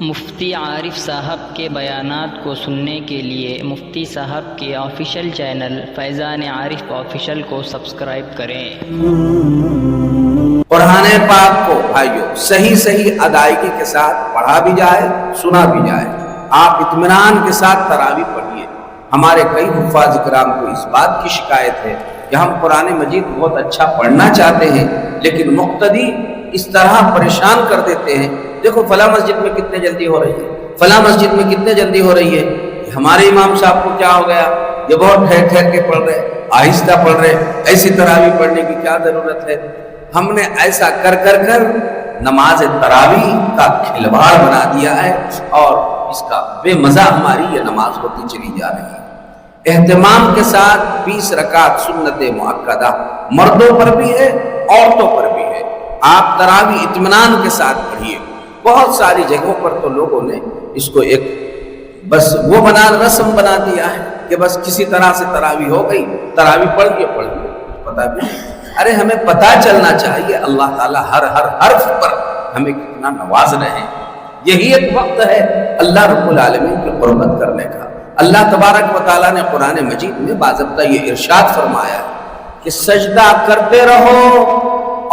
مفتی عارف صاحب کے بیانات کو سننے کے لیے مفتی صاحب کے آفیشیل چینل فیضان عارف آفیشیل کو سبسکرائب کریں۔ قرآن پاک کو بھائیو صحیح ادائیگی کے ساتھ پڑھا بھی جائے، سنا بھی جائے۔ آپ اطمینان کے ساتھ تراویح پڑھیے۔ ہمارے کئی حفاظ کرام کو اس بات کی شکایت ہے کہ ہم قرآن مجید بہت اچھا پڑھنا چاہتے ہیں لیکن مقتدی اس طرح پریشان کر دیتے ہیں، دیکھو فلاں مسجد میں کتنے جلدی ہو رہی ہے، فلاں مسجد میں کتنے جلدی ہو رہی ہے، ہمارے امام صاحب کو کیا ہو گیا، یہ بہت ٹھہر کے پڑھ رہے، آہستہ پڑھ رہے، ایسی تراویح پڑھنے کی کیا ضرورت ہے۔ ہم نے ایسا کر نماز تراویح کا کھلواڑ بنا دیا ہے اور اس کا بے مزہ ہماری یہ نماز ہوتی چلی جا رہی ہے۔ اہتمام کے ساتھ 20 رکعت سنت مؤکدہ مردوں پر بھی ہے، عورتوں پر بھی ہے۔ آپ تراویح اطمینان کے ساتھ پڑھیے۔ بہت ساری جگہوں پر تو لوگوں نے اس کو ایک بس وہ رسم بنا دیا ہے کہ بس کسی طرح سے تراویح ہو گئی، تراویح پڑھ کے پتہ بھی نہیں۔ ارے ہمیں پتہ چلنا چاہیے اللہ تعالیٰ ہر حرف پر ہمیں کتنا نواز رہے ہیں۔ یہی ایک وقت ہے اللہ رب العالمین کی قربت کرنے کا۔ اللہ تبارک و تعالیٰ نے قرآن مجید میں باضابطہ یہ ارشاد فرمایا کہ سجدہ کرتے رہو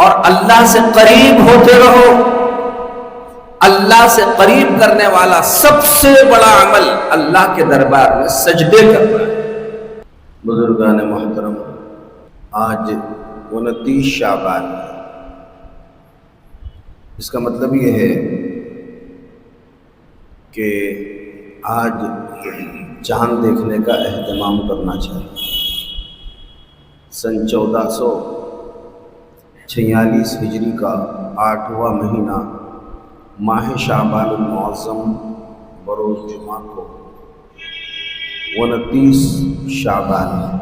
اور اللہ سے قریب ہوتے رہو۔ اللہ سے قریب کرنے والا سب سے بڑا عمل اللہ کے دربار میں سجدے کرنا ہے۔ بزرگان محترم، آج 29 شعبان، اس کا مطلب یہ ہے کہ آج چاند دیکھنے کا اہتمام کرنا چاہیے۔ سن 1446 ہجری کا 8واں مہینہ ماہ شعبان المعظم بروز جمعہ کو 29 شعبان ہے۔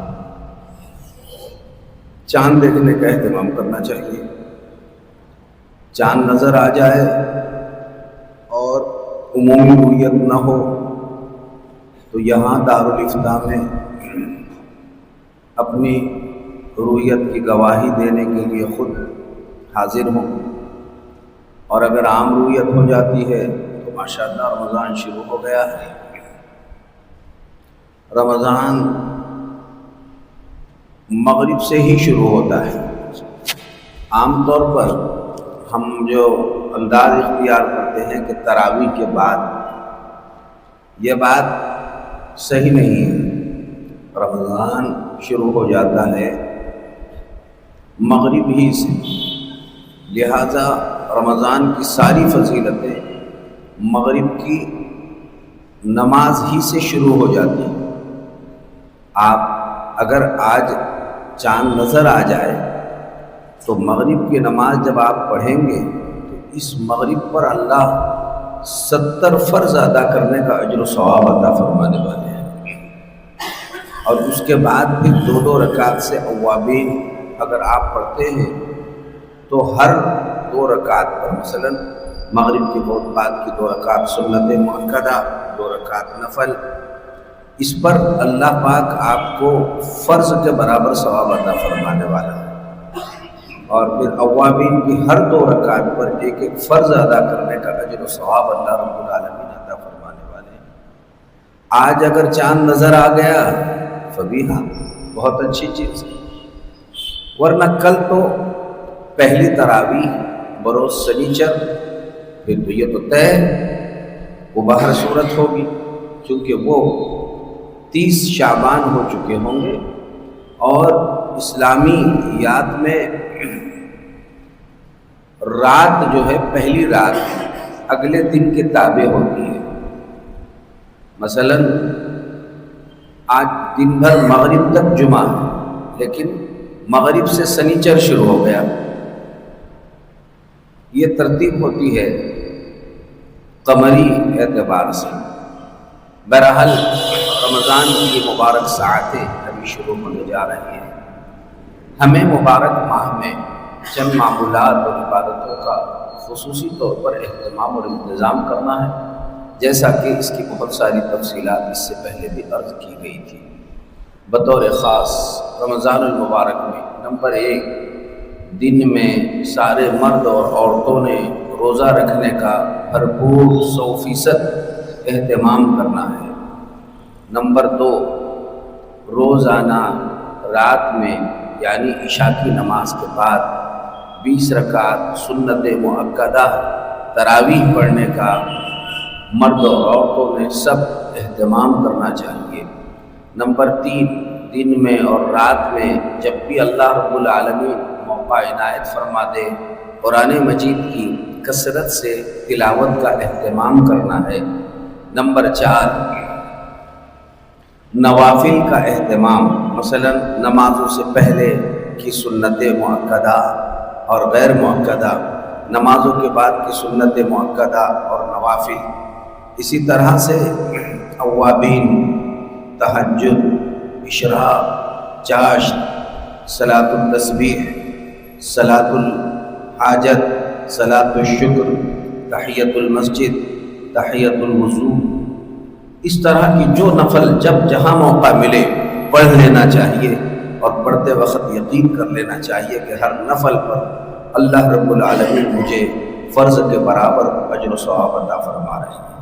چاند دیکھنے کا اہتمام کرنا چاہیے۔ چاند نظر آ جائے اور عمومی رؤیت نہ ہو تو یہاں دارالفتاء میں اپنی رؤیت کی گواہی دینے کے لیے خود حاضر ہوں، اور اگر عام رؤیت ہو جاتی ہے تو ماشاءاللہ رمضان شروع ہو گیا ہے۔ رمضان مغرب سے ہی شروع ہوتا ہے۔ عام طور پر ہم جو انداز اختیار کرتے ہیں کہ تراویح کے بعد، یہ بات صحیح نہیں ہے۔ رمضان شروع ہو جاتا ہے مغرب ہی سے، لہذا رمضان کی ساری فضیلتیں مغرب کی نماز ہی سے شروع ہو جاتی ہیں۔ آپ اگر آج چاند نظر آ جائے تو مغرب کی نماز جب آپ پڑھیں گے تو اس مغرب پر اللہ 70 فرض ادا کرنے کا اجر و ثواب عطا فرمانے والے ہیں، اور اس کے بعد پھر 2 رکعت سے اوابین اگر آپ پڑھتے ہیں تو ہر 2 رکعت پر، مثلا مغرب کے بہت بعد کی 2 رکعت سنت مؤکدہ، 2 رکعت نفل، اس پر اللہ پاک آپ کو فرض کے برابر ثواب عطا فرمانے والا ہے، اور پھر اوابین کی ہر 2 رکعت پر ایک فرض ادا کرنے کا اجر و ثواب اللہ رب العالمین عطا فرمانے والے ہیں۔ آج اگر چاند نظر آ گیا فبیہا، بہت اچھی چیز ہے، ورنہ کل تو پہلی تراویح بروز سنیچر، پھر تو یہ تو طے وہ باہر صورت ہوگی، چونکہ وہ 30 شعبان ہو چکے ہوں گے، اور اسلامی یاد میں رات جو ہے پہلی رات اگلے دن کے تابع ہوتی ہے۔ مثلا آج دن بھر مغرب تک جمعہ ہے، لیکن مغرب سے سنیچر شروع ہو گیا، یہ ترتیب ہوتی ہے قمری اعتبار سے۔ بہرحال رمضان کی یہ مبارک ساعتیں ابھی شروع ہونے جا رہی ہیں۔ ہمیں مبارک ماہ میں چند معمولات اور عبادتوں کا خصوصی طور پر اہتمام اور انتظام کرنا ہے، جیسا کہ اس کی بہت ساری تفصیلات اس سے پہلے بھی عرض کی گئی تھی۔ بطور خاص رمضان المبارک میں نمبر 1 دن میں سارے مرد اور عورتوں نے روزہ رکھنے کا بھرپور 100% اہتمام کرنا ہے۔ نمبر 2، روزانہ رات میں یعنی عشاء کی نماز کے بعد 20 رکعت سنت مؤکدہ تراویح پڑھنے کا مرد اور عورتوں نے سب اہتمام کرنا چاہیے۔ نمبر 3، دن میں اور رات میں جب بھی اللہ رب العالمین موقع عنایت فرما دے قرآن مجید کی کثرت سے تلاوت کا اہتمام کرنا ہے۔ نمبر 4، نوافل کا اہتمام، مثلا نمازوں سے پہلے کی سنت مؤکدہ اور غیر مؤکدہ، نمازوں کے بعد کی سنت مؤکدہ اور نوافل، اسی طرح سے اوابین، تہجد، اشراق، چاشت، صلاۃ التسبیح، صلاۃ الحاجت، صلاۃ الشکر، تحیۃ المسجد، تحیۃ الوضو، اس طرح کی جو نفل جب جہاں موقع ملے پڑھ لینا چاہیے، اور پڑھتے وقت یقین کر لینا چاہیے کہ ہر نفل پر اللہ رب العالمین مجھے فرض کے برابر اجر و ثواب عطا فرما رہے ہیں۔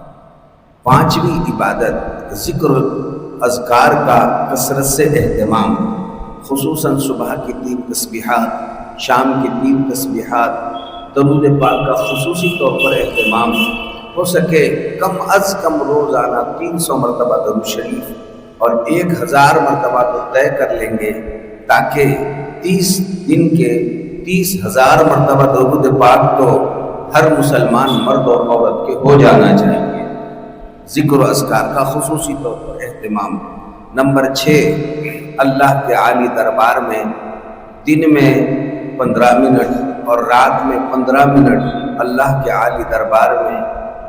5ویں عبادت ذکر اذکار کا کثرت سے اہتمام، خصوصاً صبح کی 3 تسبیحات، شام کی 3 تسبیحات، درود پاک کا خصوصی طور پر اہتمام، ہو سکے کم از کم روزانہ 300 مرتبہ درود شریف اور 1000 مرتبہ تو طے کر لیں گے، تاکہ 30 دن کے 30,000 مرتبہ درود پاک تو ہر مسلمان مرد اور عورت کے ہو جانا چاہیے۔ ذکر و اذکار کا خصوصی طور پر اہتمام۔ نمبر 6، اللہ کے عالی دربار میں دن میں 15 منٹ اور رات میں 15 منٹ اللہ کے عالی دربار میں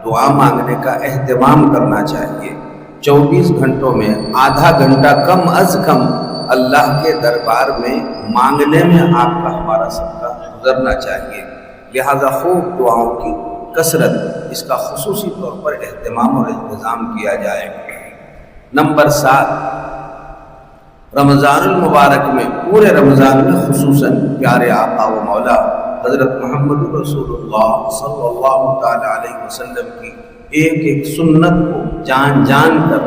دعا مانگنے کا اہتمام کرنا چاہیے۔ 24 گھنٹوں میں آدھا گھنٹہ کم از کم اللہ کے دربار میں مانگنے میں آپ کا ہمارا سب کا گزرنا چاہیے، لہذا خوب دعاؤں کی کثرت، اس کا خصوصی طور پر اہتمام اور انتظام کیا جائے۔ نمبر 7، رمضان المبارک میں پورے رمضان میں خصوصاً پیارے آقا و مولا حضرت محمد رسول اللہ صلی اللہ تعالی علیہ وسلم کی ایک ایک سنت کو جان جان کر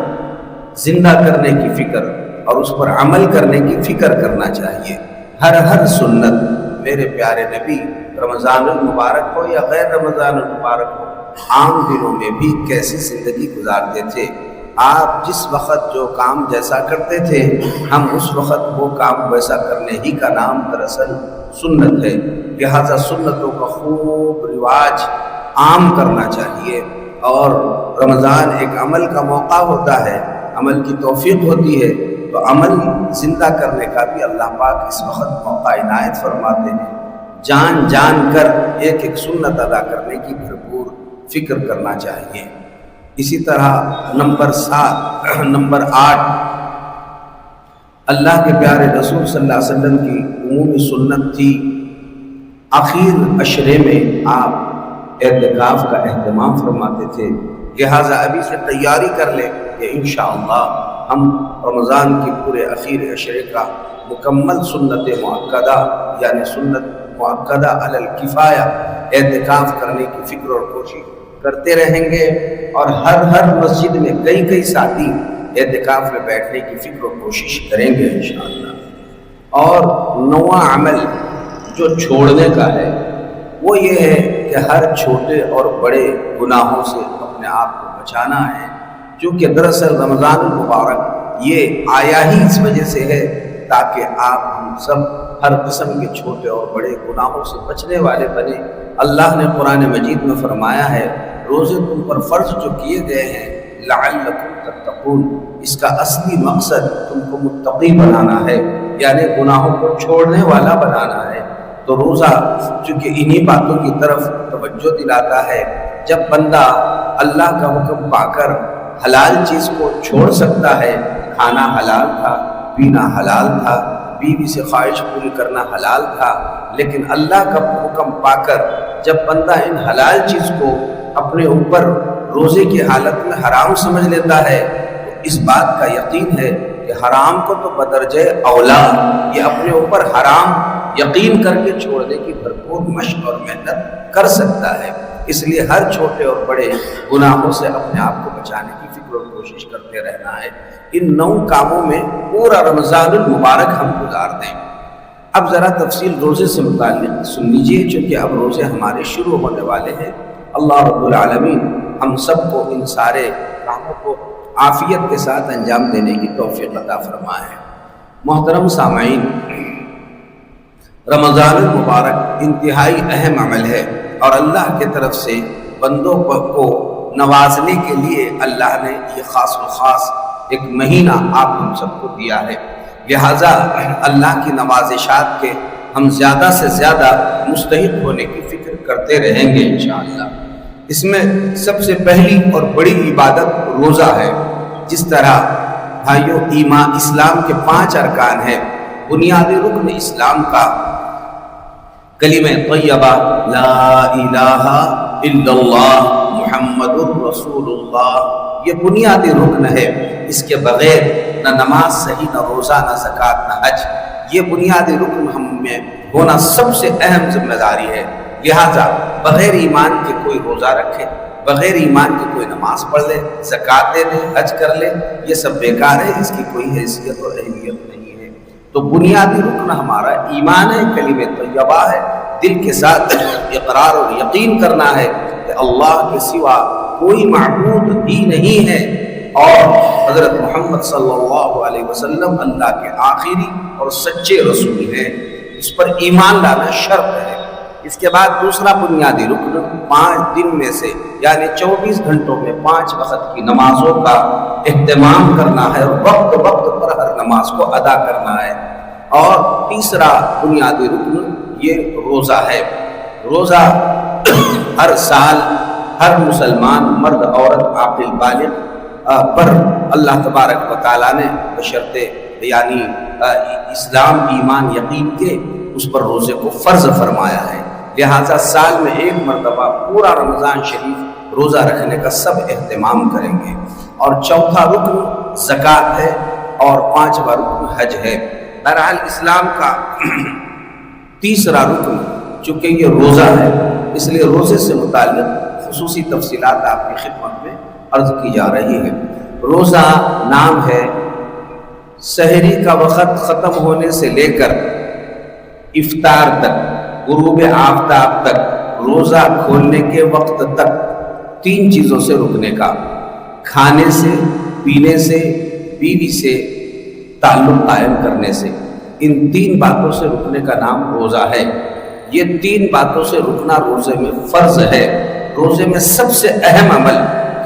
زندہ کرنے کی فکر اور اس پر عمل کرنے کی فکر کرنا چاہیے۔ ہر سنت میرے پیارے نبی رمضان المبارک ہو یا غیر رمضان المبارک ہو، عام دنوں میں بھی کیسی زندگی گزارتے تھے۔ آپ جس وقت جو کام جیسا کرتے تھے، ہم اس وقت وہ کام ویسا کرنے ہی کا نام دراصل سنت ہے، لہذا سنتوں کا خوب رواج عام کرنا چاہیے۔ اور رمضان ایک عمل کا موقع ہوتا ہے، عمل کی توفیق ہوتی ہے، تو عمل زندہ کرنے کا بھی اللہ پاک اس وقت موقع عنایت فرماتے ہیں۔ جان جان کر ایک ایک سنت ادا کرنے کی بھرپور فکر کرنا چاہیے۔ اسی طرح نمبر 8، اللہ کے پیارے رسول صلی اللہ علیہ وسلم کی عمومی سنت تھی آخر عشرے میں آپ اعتکاف کا اہتمام فرماتے تھے، لہٰذا ابھی سے تیاری کر لیں کہ انشاءاللہ ہم رمضان کی پورے اخیر عشرے کا مکمل سنت مؤکدہ یعنی سنت مؤکدہ علی الکفایہ اعتکاف کرنے کی فکر اور کوشش کرتے رہیں گے، اور ہر مسجد میں کئی ساتھی اعتکاف میں بیٹھنے کی فکر و کوشش کریں گے انشاءاللہ۔ اور 9واں عمل جو چھوڑنے کا ہے وہ یہ ہے کہ ہر چھوٹے اور بڑے گناہوں سے اپنے آپ کو بچانا ہے، کیونکہ دراصل رمضان المبارک یہ آیا ہی اس وجہ سے ہے تاکہ آپ ہم سب ہر قسم کے چھوٹے اور بڑے گناہوں سے بچنے والے بنے۔ اللہ نے قرآن مجید میں فرمایا ہے، روزے تم پر فرض جو کیے گئے ہیں لعلکم تتقون، اس کا اصلی مقصد تم کو متقی بنانا ہے، یعنی گناہوں کو چھوڑنے والا بنانا ہے۔ تو روزہ چونکہ انہی باتوں کی طرف توجہ دلاتا ہے، جب بندہ اللہ کا حکم پا کر حلال چیز کو چھوڑ سکتا ہے، کھانا حلال تھا، پینا حلال تھا، بیوی سے خواہش پوری کرنا حلال تھا، لیکن اللہ کا حکم پا کر جب بندہ ان حلال چیز کو اپنے اوپر روزے کی حالت میں حرام سمجھ لیتا ہے، تو اس بات کا یقین ہے کہ حرام کو تو بدرجہ اولا یہ اپنے اوپر حرام یقین کر کے چھوڑنے کی بھرپور مشق اور محنت کر سکتا ہے۔ اس لیے ہر چھوٹے اور بڑے گناہوں سے اپنے آپ کو بچانے کی فکر اور کوشش کرتے رہنا ہے۔ ان 9 کاموں میں پورا رمضان المبارک ہم گزار دیں۔ اب ذرا تفصیل روزے سے متعلق سن لیجیے، چونکہ اب روزے ہمارے شروع ہونے والے ہیں۔ اللہ رب العالمین ہم سب کو ان سارے کاموں کو عافیت کے ساتھ انجام دینے کی توفیق عطا فرمائے۔ محترم سامعین، رمضان المبارک انتہائی اہم عمل ہے اور اللہ کی طرف سے بندوں کو نوازنے کے لیے اللہ نے یہ خاص و خاص ایک مہینہ آپ ہم سب کو دیا ہے، لہٰذا اللہ کی نوازشات کے ہم زیادہ سے زیادہ مستحق ہونے کی فکر کرتے رہیں گے انشاءاللہ۔ اس میں سب سے پہلی اور بڑی عبادت روزہ ہے۔ جس طرح بھائیو ایمان اسلام کے 5 ارکان ہیں، بنیادی رکن اسلام کا کلمہ طیبہ لا الہ الا اللہ محمد الرسول اللہ، یہ بنیادی رکن ہے۔ اس کے بغیر نہ نماز صحیح، نہ روزہ، نہ زکوٰۃ، نہ حج۔ یہ بنیادی رکن ہم میں ہونا سب سے اہم ذمہ داری ہے، لہٰذا بغیر ایمان کے کوئی روزہ رکھے، بغیر ایمان کے کوئی نماز پڑھ لے، زکوٰۃ دے دے، حج کر لے، یہ سب بیکار ہے، اس کی کوئی حیثیت اور اہمیت نہیں ہے۔ تو بنیادی رکن ہمارا ایمان ہے، کلمہ طیبہ ہے، دل کے ساتھ اقرار اور یقین کرنا ہے کہ اللہ کے سوا کوئی معبود ہی نہیں ہے اور حضرت محمد صلی اللہ علیہ وسلم اللہ کے آخری اور سچے رسول ہیں۔ اس پر ایمان لانا شرط ہے۔ اس کے بعد دوسرا بنیادی رکن 5 دن میں سے یعنی 24 گھنٹوں میں 5 وقت کی نمازوں کا اہتمام کرنا ہے اور وقت پر ہر نماز کو ادا کرنا ہے۔ اور تیسرا بنیادی رکن یہ روزہ ہے۔ روزہ ہر سال ہر مسلمان مرد عورت عاقل بالغ پر اللہ تبارک و تعالیٰ نے بشرط یعنی اسلام ایمان یقین کے اس پر روزے کو فرض فرمایا ہے، لہٰذا سال میں 1 مرتبہ پورا رمضان شریف روزہ رکھنے کا سب اہتمام کریں گے۔ اور چوتھا رکن زکوٰۃ ہے اور 5واں رکن حج ہے۔ بہرحال اسلام کا تیسرا رکن چونکہ یہ روزہ ہے، اس لیے روزے سے متعلق خصوصی تفصیلات آپ کی خدمت میں عرض کی جا رہی ہے۔ روزہ نام ہے سحری کا وقت ختم ہونے سے لے کر افطار تک، غروب آفتاب تک، روزہ کھولنے کے وقت تک 3 چیزوں سے رکنے کا، کھانے سے، پینے سے، بیوی سے تعلق قائم کرنے سے۔ ان 3 باتوں سے رکنے کا نام روزہ ہے۔ یہ 3 باتوں سے رکنا روزے میں فرض ہے۔ روزے میں سب سے اہم عمل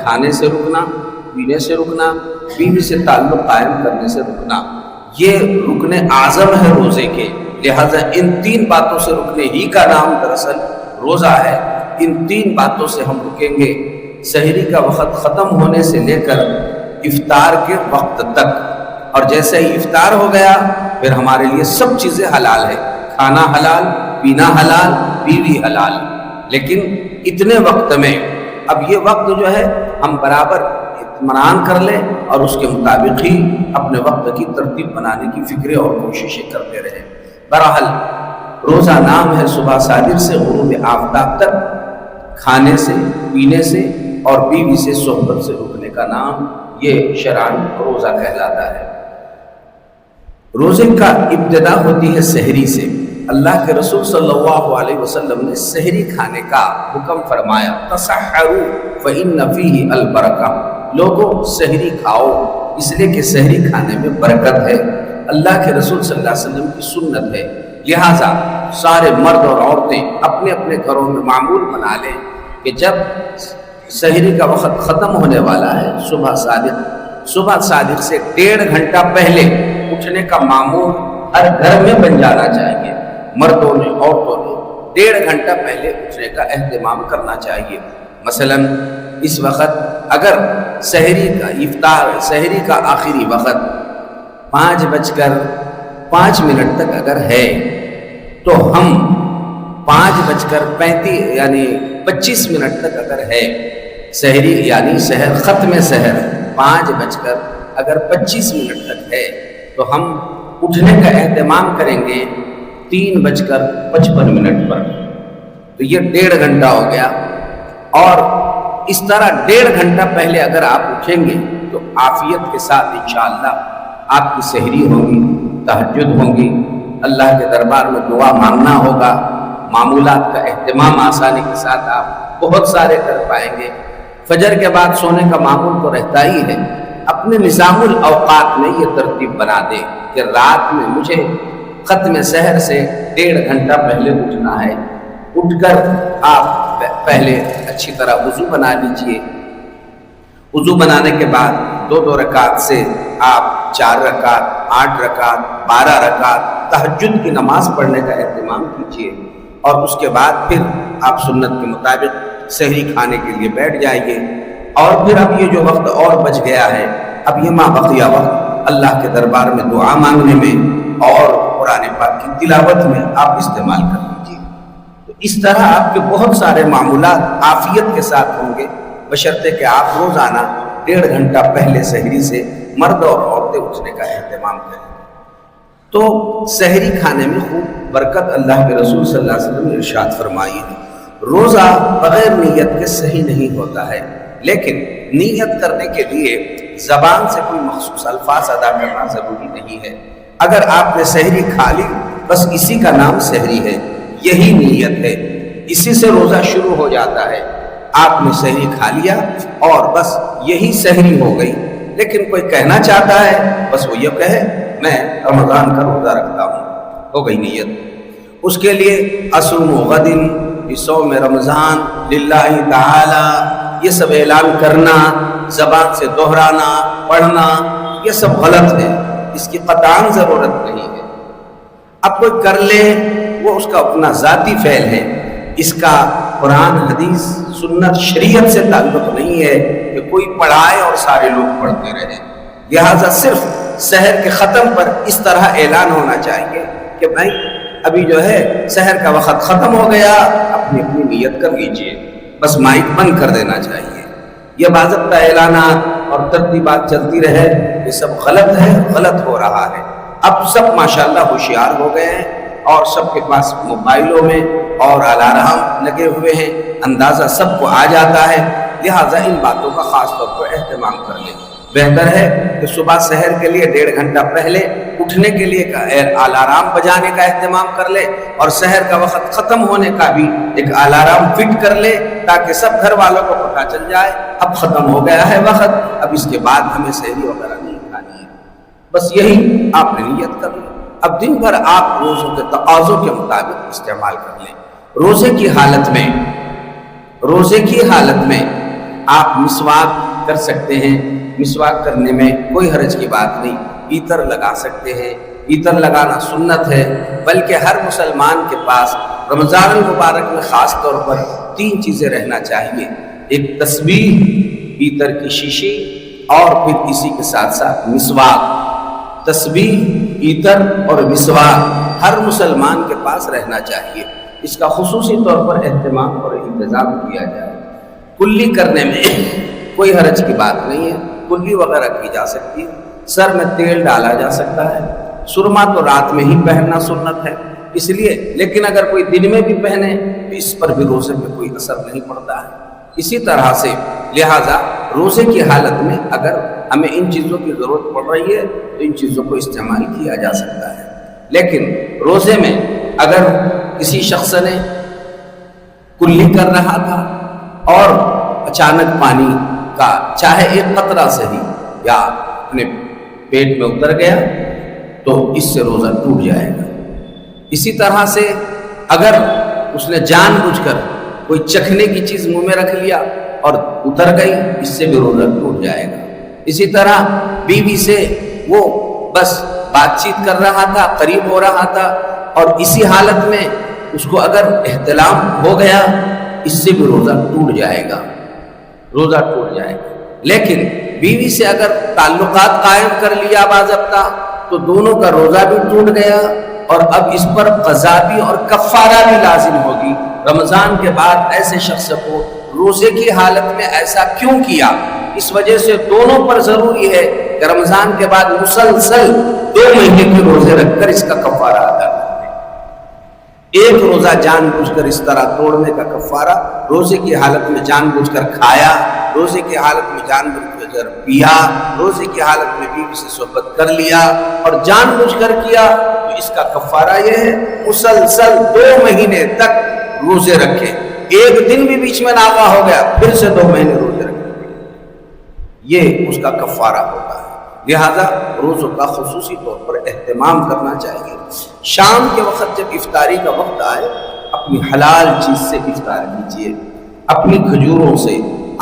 کھانے سے رکنا، پینے سے رکنا، بیوی سے تعلق قائم کرنے سے رکنا، یہ رکن اعظم ہے روزے کے، لہٰذا ان 3 باتوں سے رکنے ہی کا نام دراصل روزہ ہے۔ ان 3 باتوں سے ہم رکیں گے سحری کا وقت ختم ہونے سے لے کر افطار کے وقت تک، اور جیسے ہی افطار ہو گیا پھر ہمارے لیے سب چیزیں حلال ہے، کھانا حلال، پینا حلال، بیوی حلال۔ لیکن اتنے وقت میں اب یہ وقت جو ہے ہم برابر اطمینان کر لیں اور اس کے مطابق ہی اپنے وقت کی ترتیب بنانے کی فکریں اور کوششیں کرتے رہیں۔ بہرحال روزہ نام ہے صبح صادق سے غروب آفتاب تک کھانے سے، پینے سے اور بیوی سے صحبت سے رکنے کا نام یہ شرعاً روزہ کہلاتا ہے۔ روزے کا ابتدا ہوتی ہے سحری سے۔ اللہ کے رسول صلی اللہ علیہ وسلم نے سحری کھانے کا حکم فرمایا، تسحروا فإن فیہ البرکہ، لوگوں سحری کھاؤ اس لیے کہ سحری کھانے میں برکت ہے، اللہ کے رسول صلی اللہ علیہ وسلم کی سنت ہے۔ لہٰذا سارے مرد اور عورتیں اپنے اپنے گھروں میں معمول بنا لیں کہ جب سحری کا وقت ختم ہونے والا ہے صبح صادق سے 1.5 گھنٹہ پہلے اٹھنے کا معمول ہر گھر میں بن جانا چاہیے۔ مردوں نے، عورتوں نے 1.5 گھنٹہ پہلے اٹھنے کا اہتمام کرنا چاہیے۔ مثلا اس وقت اگر سحری کا آخری وقت 5:05 تک اگر ہے تو ہم 5:35 یعنی 25 منٹ تک اگر ہے سحری یعنی سحر ختم سحر 5:25 تک ہے تو ہم اٹھنے کا اہتمام کریں گے 3:55 پر، تو یہ 1.5 گھنٹہ ہو گیا۔ اور اس طرح 1.5 گھنٹہ پہلے اگر آپ اٹھیں گے تو عافیت کے ساتھ انشاءاللہ آپ کی سحری ہوگی، تہجد ہوگی، اللہ کے دربار میں دعا مانگنا ہوگا، معمولات کا اہتمام آسانی کے ساتھ آپ بہت سارے کر پائیں گے۔ فجر کے بعد سونے کا معمول تو رہتا ہی ہے، اپنے نظام الاوقات میں یہ ترتیب بنا دیں کہ رات میں مجھے ختم سحر سے 1.5 گھنٹہ پہلے اٹھنا ہے۔ اٹھ کر آپ پہلے اچھی طرح وضو بنا لیجئے، وضو بنانے کے بعد 2 رکعت سے آپ 4 رکعت، 8 رکعت، 12 رکعت تہجد کی نماز پڑھنے کا اہتمام کیجیے، اور اس کے بعد پھر آپ سنت کے مطابق سحری کھانے کے لیے بیٹھ جائیے۔ اور پھر اب یہ جو وقت اور بچ گیا ہے، اب یہ ما بقیہ وقت اللہ کے دربار میں دعا مانگنے میں اور قرآن پاک کی تلاوت میں آپ استعمال کر لیجیے۔ تو اس طرح آپ کے بہت سارے معمولات عافیت کے ساتھ ہوں گے، بشرطے کہ آپ روزانہ 1.5 گھنٹہ پہلے سحری سے مرد اور عورتیں اٹھنے کا اہتمام کریں۔ تو سحری کھانے میں خوب برکت اللہ کے رسول صلی اللہ علیہ وسلم نے ارشاد فرمائی ہے۔ روزہ بغیر نیت کے صحیح نہیں ہوتا ہے، لیکن نیت کرنے کے لیے زبان سے کوئی مخصوص الفاظ ادا کرنا ضروری نہیں ہے۔ اگر آپ نے سحری کھا لی، بس اسی کا نام سحری ہے، یہی نیت ہے، اسی سے روزہ شروع ہو جاتا ہے۔ آپ نے سحری کھا لیا اور بس یہی سحری ہو گئی، لیکن کوئی کہنا چاہتا ہے بس وہ یہ کہے میں رمضان کا روزہ رکھتا ہوں، ہو گئی نیت۔ اس کے لیے اصوم غد بصوم رمضان للہ تعالی، یہ سب اعلان کرنا، زبان سے دہرانا، پڑھنا، یہ سب غلط ہے، اس کی قطعاً ضرورت نہیں ہے۔ اب کوئی کر لے وہ اس کا اپنا ذاتی فعل ہے، اس کا قرآن حدیث سنت شریعت سے تعلق نہیں ہے کہ کوئی پڑھائے اور سارے لوگ پڑھتے رہیں۔ لہٰذا صرف سحر کے ختم پر اس طرح اعلان ہونا چاہیے کہ بھائی ابھی جو ہے سحر کا وقت ختم ہو گیا، اپنی اپنی نیت کر لیجئے، بس مائک بند کر دینا چاہیے۔ یہ باضابطہ اعلانات اور ترتیبات چلتی رہے، یہ سب غلط ہے، غلط ہو رہا ہے۔ اب سب ماشاءاللہ ہوشیار ہو گئے ہیں اور سب کے پاس موبائلوں میں اور الارم لگے ہوئے ہیں، اندازہ سب کو آ جاتا ہے، لہٰذا ان باتوں کا خاص طور پر اہتمام کر لیں۔ بہتر ہے کہ صبح سحر کے لیے 1.5 گھنٹہ پہلے اٹھنے کے لیے الارم بجانے کا اہتمام کر لے، اور سحر کا وقت ختم ہونے کا بھی ایک الارم فٹ کر لے، تاکہ سب گھر والوں کو پتہ چل جائے اب ختم ہو گیا ہے وقت، اب اس کے بعد ہمیں سحری وغیرہ نہیں کھانی ہے۔ بس یہی آپ نے نیت کر لی۔ اب دن بھر آپ روزوں کے تقاضوں کے مطابق استعمال کر لیں۔ روزے کی حالت میں آپ مسواک کر سکتے ہیں، مسواک کرنے میں کوئی حرج کی بات نہیں، عطر لگا سکتے ہیں، عطر لگانا سنت ہے، بلکہ ہر مسلمان کے پاس رمضان المبارک میں خاص طور پر 3 چیزیں رہنا چاہیے، ایک تسبیح، عطر کی شیشی، اور پھر اسی کے ساتھ ساتھ مسواک۔ تسبیح، عطر اور مسواک ہر مسلمان کے پاس رہنا چاہیے، اس کا خصوصی طور پر اہتمام اور انتظام کیا جائے۔ کلی کرنے میں کوئی حرج کی بات نہیں ہے، کلی وغیرہ کی جا سکتی ہے، سر میں تیل ڈالا جا سکتا ہے، سرما تو رات میں ہی پہننا سنت ہے اس لیے، لیکن اگر کوئی دن میں بھی پہنے تو اس پر بھی روزے میں کوئی اثر نہیں پڑتا ہے۔ اسی طرح سے لہٰذا روزے کی حالت میں اگر ہمیں ان چیزوں کی ضرورت پڑ رہی ہے تو ان چیزوں کو استعمال کیا جا سکتا ہے، لیکن روزے میں اگر کسی شخص نے کلی کر رہا تھا اور اچانک پانی کا چاہے ایک قطرہ سے ہی یا اپنے پیٹ میں اتر گیا تو اس سے روزہ ٹوٹ جائے گا۔ اسی طرح سے اگر اس نے جان بوجھ کر کوئی چکھنے کی چیز منہ میں رکھ لیا اور اتر گئی، اس سے بھی روزہ ٹوٹ جائے گا۔ اسی طرح بیوی سے وہ بس بات چیت کر رہا تھا، قریب ہو رہا تھا، اور اسی حالت میں اس کو اگر احتلام ہو گیا، اس سے بھی روزہ ٹوٹ جائے گا، روزہ ٹوٹ جائے گا۔ لیکن بیوی سے اگر تعلقات قائم کر لیا باضابطہ تو دونوں کا روزہ بھی ٹوٹ گیا، اور اب اس پر قضا بھی اور کفارہ بھی لازم ہوگی۔ رمضان کے بعد ایسے شخص کو روزے کی حالت میں ایسا کیوں کیا؟ اس وجہ سے دونوں پر ضروری ہے کہ رمضان کے بعد مسلسل 2 مہینے کے روزے رکھ کر اس کا کفارہ ادا کریں۔ ایک روزہ جان بوجھ کر اس طرح توڑنے کا کفارہ، روزے کی حالت میں جان بوجھ کر کھایا، روزے کی حالت میں جان بوجھ کر پیا، روزے کی حالت میں بیوی سے صحبت کر لیا اور جان بوجھ کر کیا، تو اس کا کفارہ یہ ہے مسلسل 2 مہینے تک روزے رکھے، ایک دن بھی بیچ میں ناغا ہو گیا پھر سے 2 مہینے روزے رکھے، یہ اس کا کفارہ ہوتا ہے۔ لہذا روزوں کا خصوصی طور پر اہتمام کرنا چاہیے۔ شام کے وقت جب افطاری کا وقت آئے، اپنی حلال چیز سے افطار کیجیے، اپنی کھجوروں سے،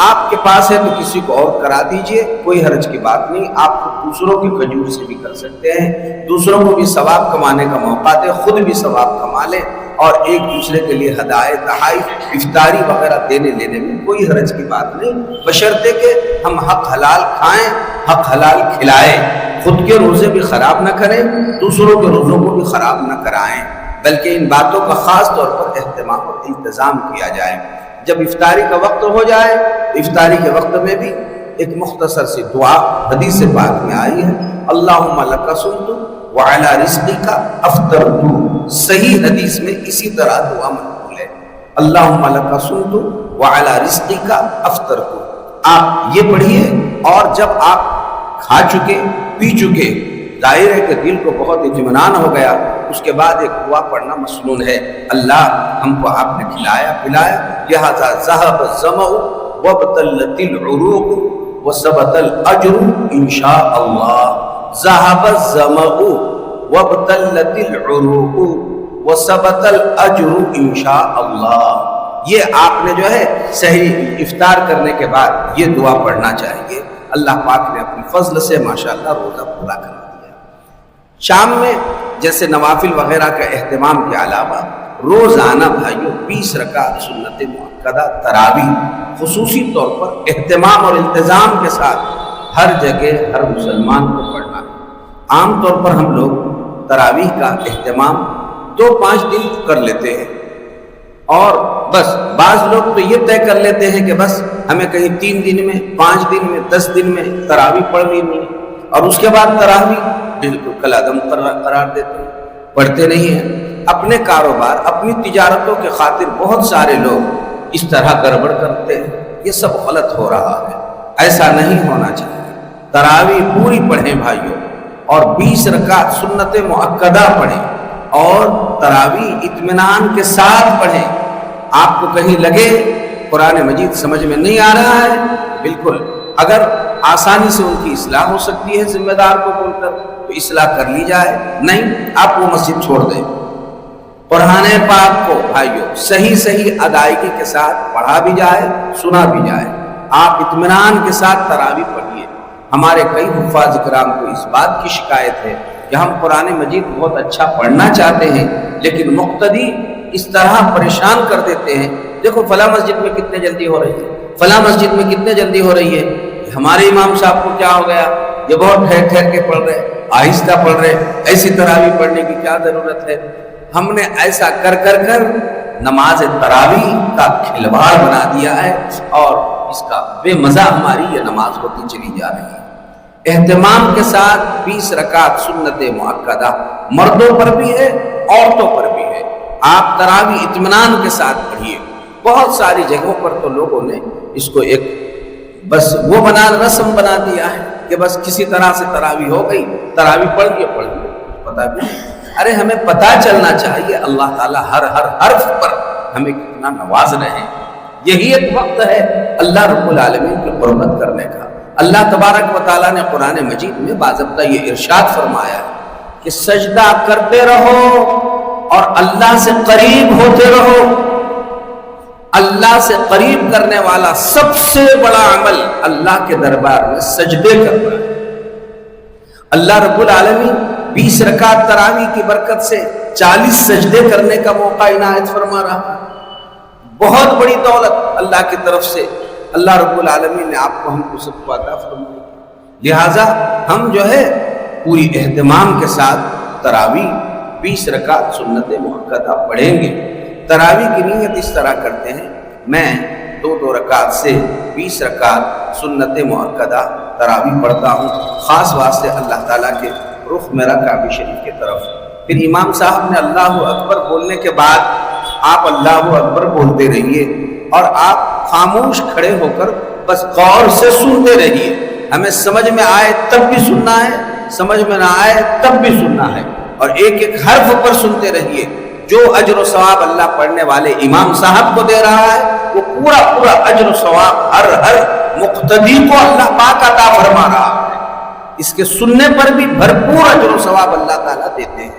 آپ کے پاس ہے تو کسی کو اور کرا دیجئے، کوئی حرج کی بات نہیں، آپ دوسروں کی کھجور سے بھی کر سکتے ہیں، دوسروں کو بھی ثواب کمانے کا موقع دے، خود بھی ثواب کما لے، اور ایک دوسرے کے لیے ہدایت تحائف افطاری وغیرہ دینے لینے میں کوئی حرج کی بات نہیں، بشرطے کہ ہم حق حلال کھائیں، حق حلال کھلائیں، خود کے روزے بھی خراب نہ کریں، دوسروں کے روزوں کو بھی خراب نہ کرائیں، بلکہ ان باتوں کا خاص طور پر اہتمام اور انتظام کیا جائے۔ جب افطاری کا وقت ہو جائے، افطاری کے وقت میں بھی ایک مختصر سی دعا حدیث پاک میں آئی ہے، اللہم لک صمت وعلی رزقک افطرت، صحیح حدیث میں اسی طرح دعا منقول ہے، اللہم لک صمت وعلی رزقک افطرت۔ آپ یہ پڑھیے، اور جب آپ کھا چکے پی چکے، ظاہر ہے کہ دل کو بہت اطمینان ہو گیا، اس کے بعد ایک دعا پڑھنا مسنون ہے، اللہ ہم کو آپ نے کھلایا پلایا، لہذا ذہب الظمأ وابتلت العروق وثبت الاجر انشاء اللہ، ذہب الظمأ وابتلت العروق وثبت الاجر انشاء اللہ۔ یہ آپ نے جو ہے صحیح افطار کرنے کے بعد یہ دعا پڑھنا چاہیے۔ اللہ پاک نے اپنی فضل سے ماشاءاللہ روزہ پورا کر دیا۔ شام میں جیسے نوافل وغیرہ کا اہتمام کے علاوہ روزانہ بھائیوں 20 رکعت سنت مؤکدہ تراویح خصوصی طور پر اہتمام اور التزام کے ساتھ ہر جگہ ہر مسلمان کو پڑھنا ہے۔ عام طور پر ہم لوگ تراویح کا اہتمام 2-5 دن کر لیتے ہیں، اور بس بعض لوگ تو یہ طے کر لیتے ہیں کہ بس ہمیں کہیں 3 دن میں 5 دن میں 10 دن میں تراویح پڑھنی نہیں، اور اس کے بعد تراویح بالکل کالعدم قرار دیتے ہیں، پڑھتے نہیں ہیں۔ اپنے کاروبار اپنی تجارتوں کے خاطر بہت سارے لوگ اس طرح گڑبڑ کرتے ہیں، یہ سب غلط ہو رہا ہے، ایسا نہیں ہونا چاہیے۔ تراویح پوری پڑھیں بھائیوں، اور 20 رکعت سنت مؤکدہ پڑھیں، اور تراویح اطمینان کے ساتھ پڑھیں۔ آپ کو کہیں لگے قرآن مجید سمجھ میں نہیں آ رہا ہے، بالکل اگر آسانی سے ان کی اصلاح ہو سکتی ہے ذمہ دار کو بول کر تو اصلاح کر لی جائے، نہیں آپ وہ مسجد چھوڑ دیں۔ قرآن پاک کو بھائیوں صحیح ادائیگی کے ساتھ پڑھا بھی جائے، سنا بھی جائے، آپ اطمینان کے ساتھ تراویح پڑھیے۔ ہمارے کئی حفاظ کرام کو اس بات کی شکایت ہے کہ ہم قرآن مجید بہت اچھا پڑھنا چاہتے ہیں، لیکن مقتدی اس طرح پریشان کر دیتے ہیں، دیکھو فلاں مسجد میں کتنے جلدی ہو رہی ہے، فلاں مسجد میں کتنے جلدی ہو رہی ہے، ہمارے امام صاحب کو کیا ہو گیا، یہ بہت ٹھہر ٹھہر کے پڑھ رہے، آہستہ پڑھ رہے، ایسی تراویح پڑھنے کی کیا ضرورت ہے۔ ہم نے ایسا کر نماز تراویح کا کھلواڑ بنا دیا ہے، اور اس کا بے مزہ ہماری یہ نماز ہوتی چلی جا رہی ہے۔ اہتمام کے ساتھ 20 رکعت سنت مؤکدہ مردوں پر بھی ہے، عورتوں پر بھی ہے۔ آپ تراویح اطمینان کے ساتھ پڑھیے۔ بہت ساری جگہوں پر تو لوگوں نے اس کو ایک بس وہ رسم بنا دیا ہے کہ بس کسی طرح سے تراویح ہو گئی، تراویح پڑھ لیے، پتہ بھی نہیں۔ ارے ہمیں پتہ چلنا چاہیے اللہ تعالیٰ ہر حرف پر ہمیں کتنا نواز رہے ہیں۔ یہی ایک وقت ہے اللہ رب العالمین کی قربت کرنے کا۔ اللہ تبارک و تعالیٰ نے قرآن مجید میں باضابطہ یہ ارشاد فرمایا کہ سجدہ کرتے رہو اور اللہ سے قریب ہوتے رہو۔ اللہ سے قریب کرنے والا سب سے بڑا عمل اللہ کے دربار میں سجدے کرنا ہے۔ اللہ رب العالمین 20 رکعت تراویح کی برکت سے 40 سجدے کرنے کا موقع عنایت فرما رہا ہے۔ بہت بڑی دولت اللہ کی طرف سے اللہ رب العالمین نے آپ کو ہم کو سب کو عطا فرمائی۔ لہٰذا ہم جو ہے پوری اہتمام کے ساتھ تراویح 20 رکعت سنت مؤکدہ پڑھیں گے۔ تراویح کی نیت اس طرح کرتے ہیں، میں 2 رکعت سے 20 رکعت سنت مؤکدہ تراویح پڑھتا ہوں، خاص واسطے اللہ تعالیٰ کے رخ میرا کعبہ شریف کی طرف، پھر امام صاحب نے اللہ اکبر بولنے کے بعد آپ اللہ اکبر بولتے رہیے اور آپ خاموش کھڑے ہو کر بس غور سے سنتے رہیے. ہمیں سمجھ میں آئے تب بھی سننا ہے، سمجھ میں نہ آئے تب بھی سننا ہے، اور ایک ایک حرف پر سنتے رہیے. جو اجر و ثواب اللہ پڑھنے والے امام صاحب کو دے رہا ہے وہ پورا پورا اجر و ثواب ہر مقتدی کو اللہ پاک عطا فرما رہا ہے. اس کے سننے پر بھی بھرپور اجر و ثواب اللہ تعالیٰ دیتے ہیں.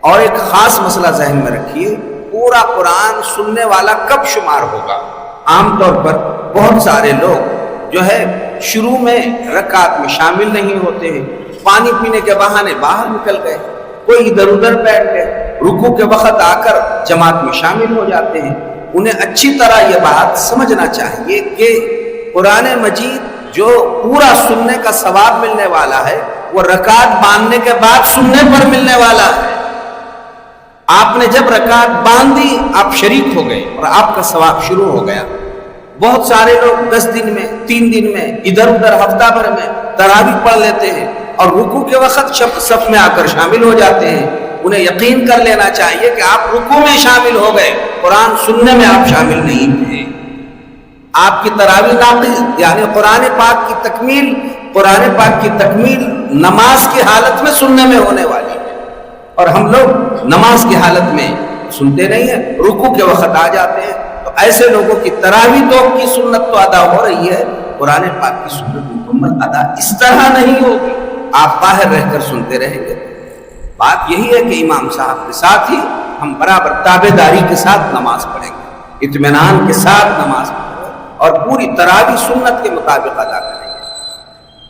اور ایک خاص مسئلہ ذہن میں رکھیے، پورا قرآن سننے والا کب شمار ہوگا؟ عام طور پر بہت سارے لوگ جو ہے شروع میں رکعت میں شامل نہیں ہوتے ہیں، پانی پینے کے بہانے باہر نکل گئے، کوئی ادھر ادھر بیٹھ گئے، رکوع کے وقت آ کر جماعت میں شامل ہو جاتے ہیں. انہیں اچھی طرح یہ بات سمجھنا چاہیے کہ قرآن مجید جو پورا سننے کا ثواب ملنے والا ہے وہ رکعت باندھنے کے بعد سننے پر ملنے والا ہے. آپ نے جب رکعت باندھی آپ شریک ہو گئے اور آپ کا ثواب شروع ہو گیا. بہت سارے لوگ 10 دن میں 3 دن میں ادھر ادھر ہفتہ بھر میں تراویح پڑھ لیتے ہیں اور رکوع کے وقت صف میں آ کر شامل ہو جاتے ہیں. انہیں یقین کر لینا چاہیے کہ آپ رکوع میں شامل ہو گئے، قرآن سننے میں آپ شامل نہیں تھے. آپ کی تراویح ناقص، یعنی قرآن پاک کی تکمیل نماز کی حالت میں سننے میں ہونے والی ہے، اور ہم لوگ نماز کی حالت میں سنتے نہیں ہیں، رکوع کے وقت آ جاتے ہیں. تو ایسے لوگوں کی تراویح تو کی سنت تو ادا ہو رہی ہے، قرآن پاک کی سنت مکمل ادا اس طرح نہیں ہوگی. آپ باہر رہ کر سنتے رہیں گے. بات یہی ہے کہ امام صاحب کے ساتھ ہی ہم برابر تابع داری کے ساتھ نماز پڑھیں گے، اطمینان کے ساتھ نماز پڑھیں گے اور پوری تراویح سنت کے مطابق ادا کریں گے.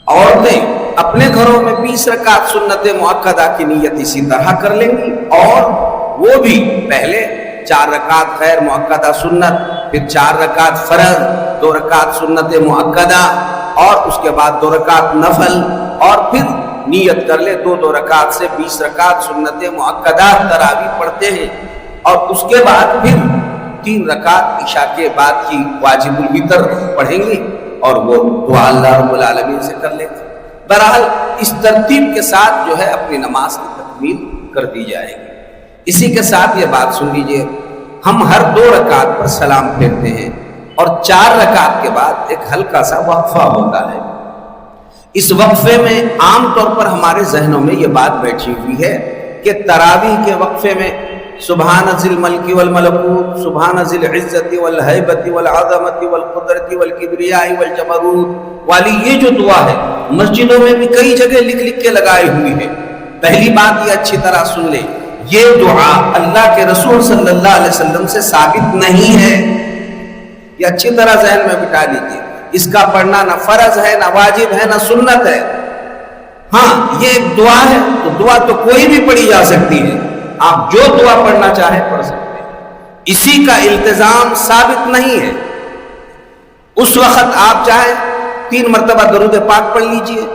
عورتیں اپنے گھروں میں 20 رکعت سنت مؤکدہ کی نیت اسی طرح کر لیں گی، اور وہ بھی پہلے 4 رکعت غیر مؤکدہ سنت، پھر 4 رکعت فرض، 2 رکعت سنت مؤکدہ، اور اس کے بعد 2 رکعت نفل، اور پھر نیت کر لے 2 رکعت سے 20 رکعت سنت مؤکدہ تراویح پڑھتے ہیں. اور اس کے بعد پھر 3 رکعت عشاء کے بعد کی واجب الوتر پڑھیں گے اور وہ دعا اللہ رب العالمین سے کر لیں گے. بہرحال اس ترتیب کے ساتھ جو ہے اپنی نماز کی تکمیل کر دی جائے گی. اسی کے ساتھ یہ بات سن لیجئے، ہم ہر 2 رکعت پر سلام پھیرتے ہیں اور 4 رکعت کے بعد ایک ہلکا سا وقفہ ہوتا ہے. اس وقفے میں عام طور پر ہمارے ذہنوں میں یہ بات بیٹھی ہوئی ہے کہ تراویح کے وقفے میں سبحان ذی الملک والملکوت، سبحان ذی العزت والہیبت والعظمت والقدرت والکبریاء والجبروت والی یہ جو دعا ہے مسجدوں میں بھی کئی جگہ لکھ کے لگائی ہوئی ہے. پہلی بات یہ اچھی طرح سن لیں، یہ دعا اللہ کے رسول صلی اللہ علیہ وسلم سے ثابت نہیں ہے. یہ اچھی طرح ذہن میں بٹھا لیجیے. اس کا پڑھنا نہ فرض ہے، نہ واجب ہے، نہ سنت ہے. ہاں یہ ایک دعا ہے تو دعا تو کوئی بھی پڑھی جا سکتی ہے، آپ جو دعا پڑھنا چاہیں پڑھ سکتے ہیں. اسی کا التزام ثابت نہیں ہے. اس وقت آپ چاہیں 3 مرتبہ درود پاک پڑھ لیجئے،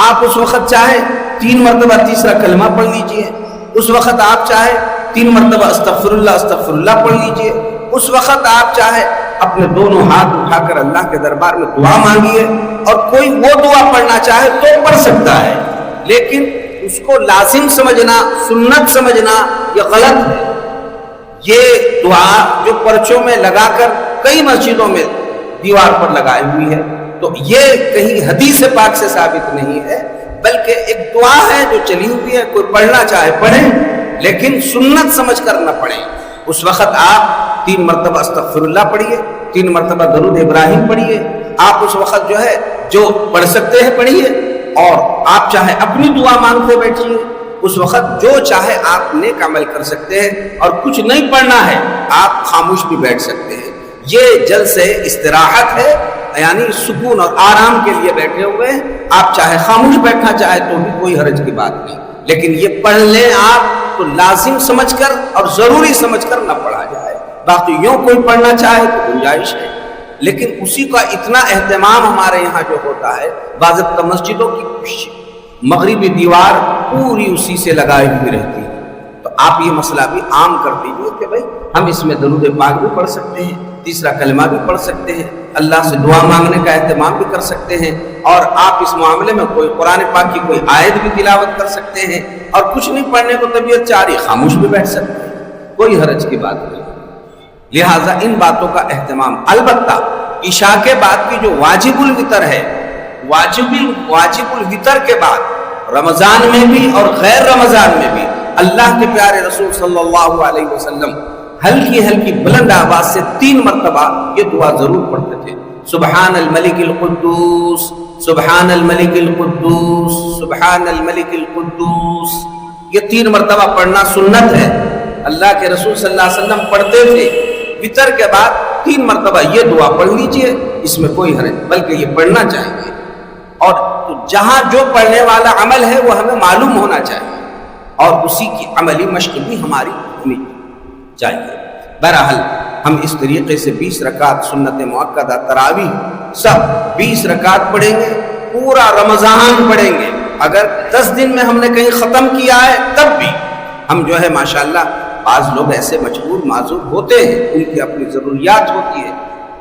آپ اس وقت چاہیں 3 مرتبہ تیسرا کلمہ پڑھ لیجئے، اس وقت آپ چاہیں 3 مرتبہ استغفر اللہ پڑھ لیجئے، اس وقت آپ چاہیں اپنے دونوں ہاتھ اٹھا کر اللہ کے دربار میں دعا مانگیے، اور کوئی وہ دعا پڑھنا چاہے تو پڑھ سکتا ہے. لیکن اس کو لازم سمجھنا، سنت سمجھنا یہ غلط ہے. یہ دعا جو پرچوں میں لگا کر کئی مسجدوں میں دیوار پر لگائی ہوئی ہے تو یہ کہیں حدیث پاک سے ثابت نہیں ہے، بلکہ ایک دعا ہے جو چلی ہوئی ہے. کوئی پڑھنا چاہے پڑھیں، لیکن سنت سمجھ کر نہ پڑھیں. اس وقت آپ 3 مرتبہ استغفر اللہ پڑھیے، 3 مرتبہ درود ابراہیم پڑھیے. آپ اس وقت جو ہے جو پڑھ سکتے ہیں پڑھیے، اور آپ چاہے اپنی دعا مانگتے بیٹھیے. اس وقت جو چاہے آپ نیک عمل کر سکتے ہیں، اور کچھ نہیں پڑھنا ہے آپ خاموش بھی بیٹھ سکتے ہیں. یہ جلسے استراحت ہے، یعنی سکون اور آرام کے لیے بیٹھے ہوئے ہیں. آپ چاہے خاموش بیٹھنا چاہے تو بھی کوئی حرج کی بات نہیں، لیکن یہ پڑھ لیں آپ تو لازم سمجھ کر اور ضروری سمجھ کر نہ پڑھا جائے. باقی یوں کوئی پڑھنا چاہے تو گنجائش ہے، لیکن اسی کا اتنا اہتمام ہمارے یہاں جو ہوتا ہے، باضابطہ مسجدوں کی مغربی دیوار پوری اسی سے لگائی ہوئی رہتی ہے. تو آپ یہ مسئلہ بھی عام کر دیجیے کہ بھائی ہم اس میں درود پاک بھی پڑھ سکتے ہیں، تیسرا کلمہ بھی پڑھ سکتے ہیں، اللہ سے دعا مانگنے کا اہتمام بھی کر سکتے ہیں، اور آپ اس معاملے میں کوئی قرآن پاک کی کوئی آیت بھی تلاوت کر سکتے ہیں، اور کچھ نہیں پڑھنے کو طبیعت چاہ رہی خاموش بھی بیٹھ سکتے ہیں، کوئی حرج کی بات نہیں۔ لہٰذا ان باتوں کا اہتمام، البتہ عشاء کے بعد کی جو واجب الوتر ہے، واجب الوتر کے بعد رمضان میں بھی اور غیر رمضان میں بھی اللہ کے پیارے رسول صلی اللہ علیہ وسلم ہلکی بلند آواز سے 3 مرتبہ یہ دعا ضرور پڑھتے تھے، سبحان الملک القدوس، سبحان الملک القدوس، سبحان الملک القدوس۔ یہ 3 مرتبہ پڑھنا سنت ہے، اللہ کے رسول صلی اللہ علیہ وسلم پڑھتے تھے۔ وتر کے بعد 3 مرتبہ یہ دعا پڑھ لیجئے، اس میں کوئی حرج، بلکہ یہ پڑھنا چاہیے، اور جہاں جو پڑھنے والا عمل ہے وہ ہمیں معلوم ہونا چاہیے، اور اسی کی عملی مشق بھی ہماری ہونی چاہیے۔ بہرحال ہم اس طریقے سے 20 رکعت سنت مؤکدہ تراویح سب 20 رکعت پڑھیں گے، پورا رمضان پڑھیں گے۔ اگر 10 دن میں ہم نے کہیں ختم کیا ہے تب بھی ہم جو ہے ماشاءاللہ، بعض لوگ ایسے مجبور معذور ہوتے ہیں، ان کی اپنی ضروریات ہوتی ہے،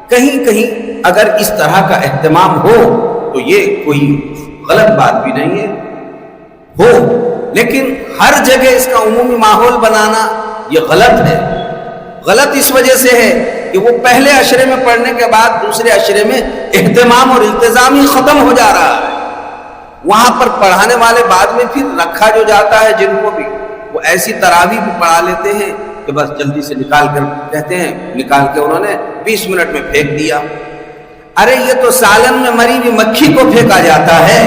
کہیں اگر اس طرح کا اہتمام ہو تو یہ کوئی غلط بات بھی نہیں ہے، ہو، لیکن ہر جگہ اس کا عمومی ماحول بنانا یہ غلط ہے۔ غلط اس وجہ سے ہے کہ وہ پہلے عشرے میں پڑھنے کے بعد دوسرے عشرے میں اہتمام اور التزام ہی ختم ہو جا رہا ہے۔ وہاں پر پڑھانے والے بعد میں پھر رکھا جو جاتا ہے جن کو بھی، وہ ایسی تراویح بھی پڑھا لیتے ہیں کہ بس جلدی سے نکال کر کہتے ہیں، نکال کے انہوں نے 20 منٹ میں پھینک دیا۔ ارے یہ تو سالن میں مری ہوئی مکھی کو پھینکا جاتا ہے،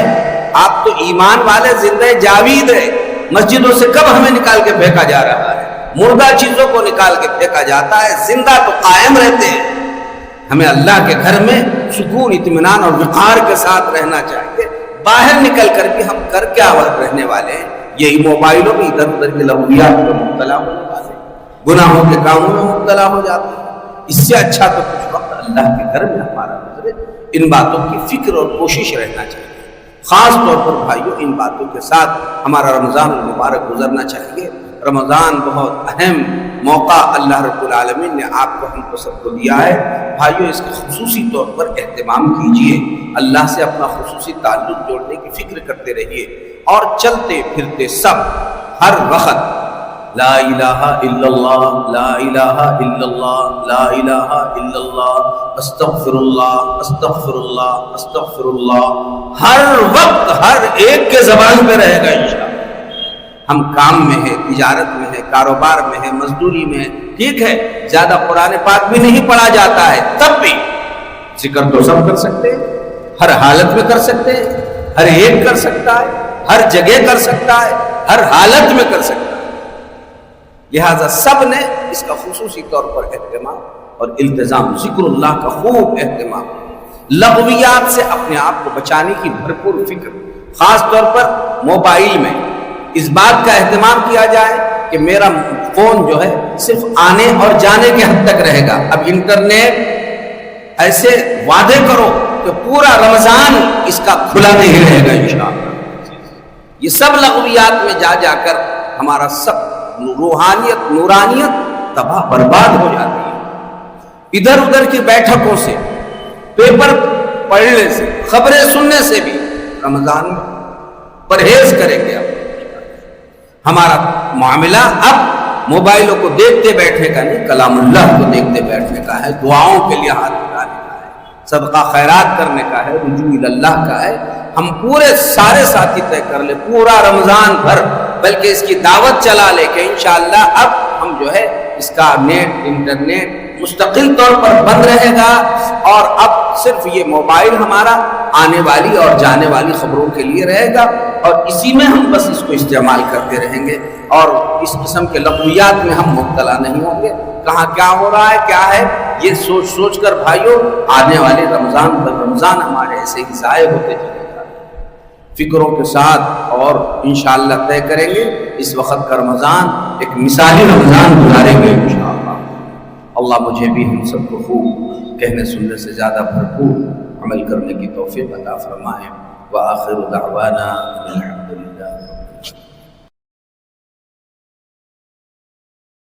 آپ تو ایمان والے زندہ جاوید ہے، مسجدوں سے کب ہمیں نکال کے پھینکا جا رہا ہے؟ مردہ چیزوں کو نکال کے پھینکا جاتا ہے، زندہ تو قائم رہتے ہیں۔ ہمیں اللہ کے گھر میں سکون، اطمینان اور وقار کے ساتھ رہنا چاہیے۔ باہر نکل کر بھی ہم کر کیا رہنے والے ہیں؟ یہی موبائلوں میں ادھر ادھر کے لغویات میں مبتلا ہونے والے، گناہوں کے کاموں میں مبتلا ہو جاتے ہیں۔ اس سے اچھا تو کچھ وقت اللہ کے گھر میں ہمارا گزرے، ان باتوں کی فکر اور کوشش رہنا چاہیے۔ خاص طور پر بھائیوں، ان باتوں کے ساتھ ہمارا رمضان المبارک گزرنا چاہیے۔ رمضان بہت اہم موقع اللہ رب العالمین نے آپ کو، ہم کو سب کو دیا ہے۔ بھائیوں، اس کا خصوصی طور پر اہتمام کیجئے، اللہ سے اپنا خصوصی تعلق جوڑنے کی فکر کرتے رہیے، اور چلتے پھرتے سب ہر وقت لا الہ الا اللہ، لا الہ الا اللہ، لا الہ الا اللہ، استغفر اللہ، استغفر اللہ، استغفر اللہ، ہر وقت ہر ایک کے زبان پہ رہے گا انشاءاللہ۔ ہم کام میں ہیں، تجارت میں ہیں، کاروبار میں ہیں، مزدوری میں ہیں، ٹھیک ہے، زیادہ قرآن پاک بھی نہیں پڑھا جاتا ہے، تب بھی ذکر تو سب کر سکتے ہیں، ہر حالت میں کر سکتے ہیں، ہر ایک کر سکتا ہے، ہر جگہ کر سکتا ہے، ہر حالت میں کر سکتا ہے۔ لہٰذا سب نے اس کا خصوصی طور پر اہتمام اور التزام، ذکر اللہ کا خوب اہتمام، لغویات سے اپنے آپ کو بچانے کی بھرپور فکر، خاص طور پر موبائل میں اس بات کا اہتمام کیا جائے کہ میرا فون جو ہے صرف آنے اور جانے کے حد تک رہے گا۔ اب انٹرنیٹ ایسے وعدے کرو کہ پورا رمضان اس کا کھلا نہیں رہے گا انشاءاللہ۔ یہ سب لغویات میں جا کر ہمارا سب روحانیت، نورانیت تباہ برباد ہو جاتی ہے۔ ادھر ادھر کی بیٹھکوں سے، پیپر پڑھنے سے، خبریں سننے سے بھی رمضان میں پرہیز کریں گے۔ اب ہمارا معاملہ اب موبائلوں کو دیکھتے بیٹھنے کا نہیں، کلام اللہ کو دیکھتے بیٹھنے کا ہے، دعاؤں کے لیے ہاتھ اٹھانے کا ہے، صدقہ خیرات کرنے کا ہے، رجوع اللہ کا ہے۔ ہم پورے سارے ساتھی طے کر لیں پورا رمضان بھر، بلکہ اس کی دعوت چلا لے کہ انشاءاللہ اب ہم جو ہے اس کا نیٹ، انٹرنیٹ مستقل طور پر بند رہے گا، اور اب صرف یہ موبائل ہمارا آنے والی اور جانے والی خبروں کے لیے رہے گا، اور اسی میں ہم بس اس کو استعمال کرتے رہیں گے، اور اس قسم کے لغویات میں ہم مبتلا نہیں ہوں گے۔ کہاں کیا ہو رہا ہے، کیا ہے، یہ سوچ سوچ کر بھائیوں آنے والے رمضان ہمارے ایسے ہی ضائع ہوتے چلے گا۔ فکروں کے ساتھ اور انشاءاللہ طے کریں گے اس وقت کا رمضان ایک مثالی رمضان گزاریں گے انشاءاللہ۔ اللہ مجھے بھی ہم سب کو خوب کہنے سننے سے زیادہ بھرپور عمل کرنے کی توفیق عطا فرمائے۔ وآخر دعوانا